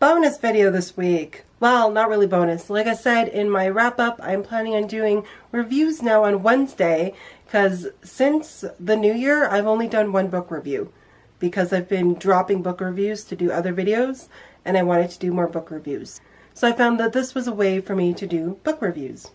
Bonus video this week. Well, not really bonus. Like I said in my wrap up, I'm planning on doing reviews now on Wednesday because since the new year, I've only done one book review because I've been dropping book reviews to do other videos and I wanted to do more book reviews. So I found that this was a way for me to do book reviews.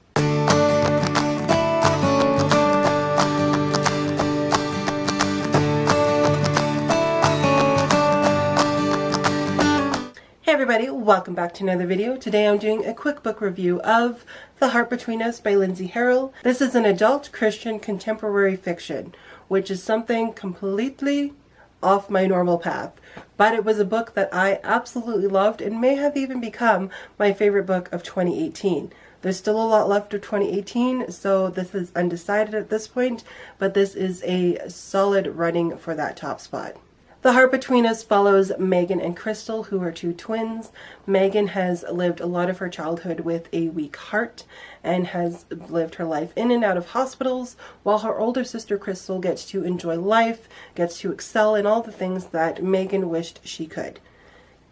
Hey everybody, welcome back to another video. Today I'm doing a quick book review of The Heart Between Us by Lindsay Harrel. This is an adult Christian contemporary fiction, which is something completely off my normal path. But it was a book that I absolutely loved and may have even become my favorite book of 2018. There's still a lot left of 2018, so this is undecided at this point, but this is a solid running for that top spot. The Heart Between Us follows Megan and Crystal, who are two twins. Megan has lived a lot of her childhood with a weak heart and has lived her life in and out of hospitals, while her older sister Crystal gets to enjoy life, gets to excel in all the things that Megan wished she could.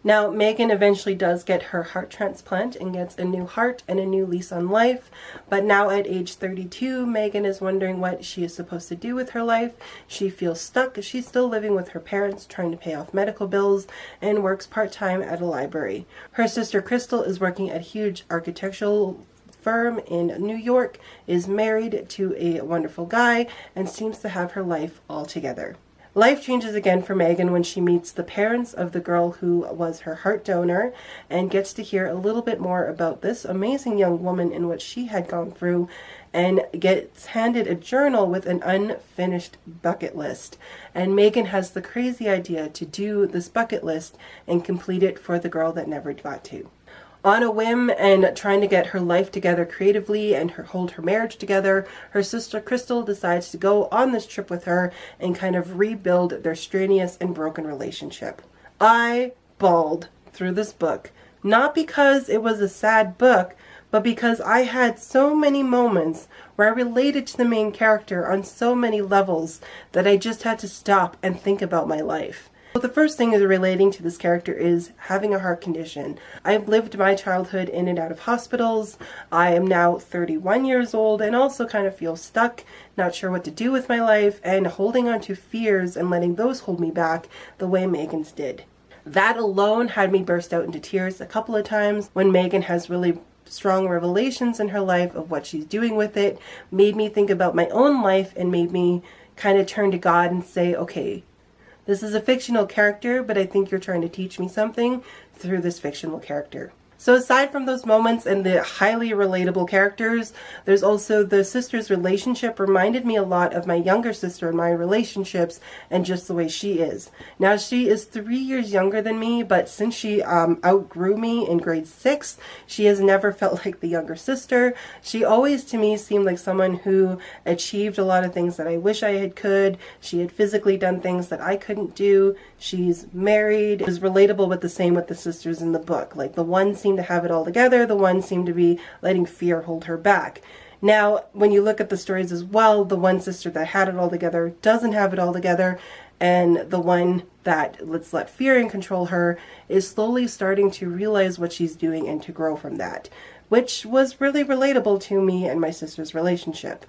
Now, Megan eventually does get her heart transplant and gets a new heart and a new lease on life, but now at age 32, Megan is wondering what she is supposed to do with her life. She feels stuck. She's still living with her parents, trying to pay off medical bills, and works part-time at a library. Her sister Crystal is working at a huge architectural firm in New York, is married to a wonderful guy, and seems to have her life all together. Life changes again for Megan when she meets the parents of the girl who was her heart donor and gets to hear a little bit more about this amazing young woman and what she had gone through, and gets handed a journal with an unfinished bucket list. And Megan has the crazy idea to do this bucket list and complete it for the girl that never got to. On a whim and trying to get her life together creatively and hold her marriage together, her sister Crystal decides to go on this trip with her and kind of rebuild their strenuous and broken relationship. I bawled through this book, not because it was a sad book, but because I had so many moments where I related to the main character on so many levels that I just had to stop and think about my life. So the first thing is relating to this character is having a heart condition. I've lived my childhood in and out of hospitals. I am now 31 years old and also kind of feel stuck, not sure what to do with my life, and holding on to fears and letting those hold me back the way Megan's did. That alone had me burst out into tears a couple of times when Megan has really strong revelations in her life of what she's doing with it, made me think about my own life and made me kind of turn to God and say, okay, this is a fictional character, but I think you're trying to teach me something through this fictional character. So aside from those moments and the highly relatable characters, there's also the sisters' relationship reminded me a lot of my younger sister and my relationships and just the way she is. Now she is 3 years younger than me, but since she outgrew me in grade 6, she has never felt like the younger sister. She always to me seemed like someone who achieved a lot of things that I wish I could. She had physically done things that I couldn't do. She's married. It was relatable with the same with the sisters in the book. Like the one seemed to have it all together, the one seemed to be letting fear hold her back. Now, when you look at the stories as well, the one sister that had it all together doesn't have it all together, and the one that lets let fear control her is slowly starting to realize what she's doing and to grow from that, which was really relatable to me and my sister's relationship.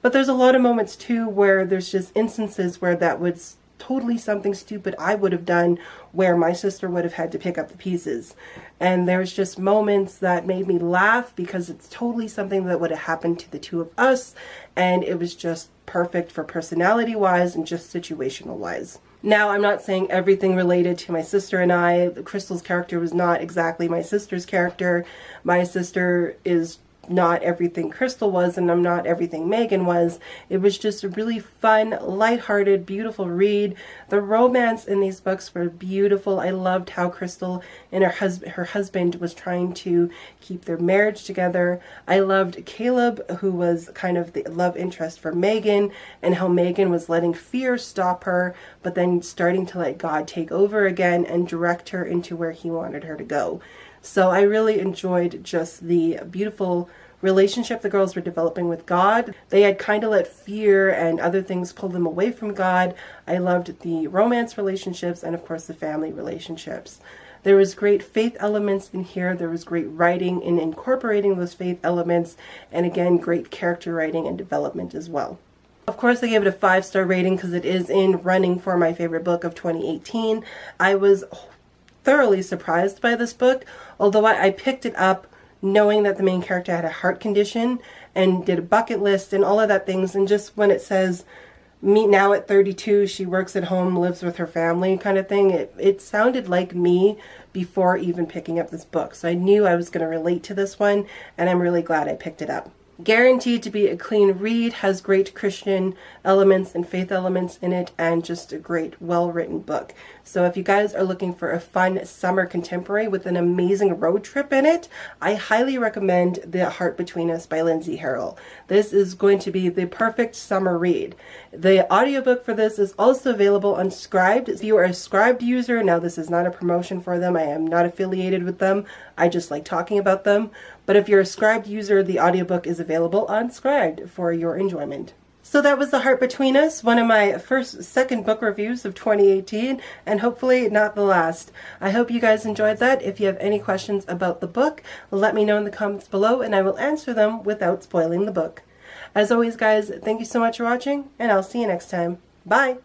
But there's a lot of moments too where there's just instances where that was totally something stupid I would have done where my sister would have had to pick up the pieces. And there's just moments that made me laugh because it's totally something that would have happened to the two of us, and it was just perfect for personality wise and just situational wise. Now, I'm not saying everything related to my sister and I. Crystal's character was not exactly my sister's character. My sister is not everything Crystal was, and I'm not everything Megan was. It was just a really fun, lighthearted, beautiful read. The romance in these books were beautiful. I loved how Crystal and her husband was trying to keep their marriage together. I loved Caleb, who was kind of the love interest for Megan, and how Megan was letting fear stop her, but then starting to let God take over again and direct her into where he wanted her to go. So I really enjoyed just the beautiful relationship the girls were developing with God. They had kind of let fear and other things pull them away from God. I loved the romance relationships and of course the family relationships. There was great faith elements in here. There was great writing in incorporating those faith elements, and again, great character writing and development as well. Of course, I gave it a 5-star rating because it is in running for my favorite book of 2018. I was thoroughly surprised by this book, although I picked it up knowing that the main character had a heart condition and did a bucket list and all of that things. And just when it says, meet now at 32, she works at home, lives with her family kind of thing, it sounded like me before even picking up this book. So I knew I was going to relate to this one, and I'm really glad I picked it up. Guaranteed to be a clean read, has great Christian elements and faith elements in it, and just a great, well-written book. So if you guys are looking for a fun summer contemporary with an amazing road trip in it, I highly recommend The Heart Between Us by Lindsay Harrel. This is going to be the perfect summer read. The audiobook for this is also available on Scribd. If you are a Scribd user, now this is not a promotion for them, I am not affiliated with them, I just like talking about them. But if you're a Scribd user, the audiobook is available on Scribd for your enjoyment. So that was The Heart Between Us, one of my second book reviews of 2018, and hopefully not the last. I hope you guys enjoyed that. If you have any questions about the book, let me know in the comments below, and I will answer them without spoiling the book. As always, guys, thank you so much for watching, and I'll see you next time. Bye!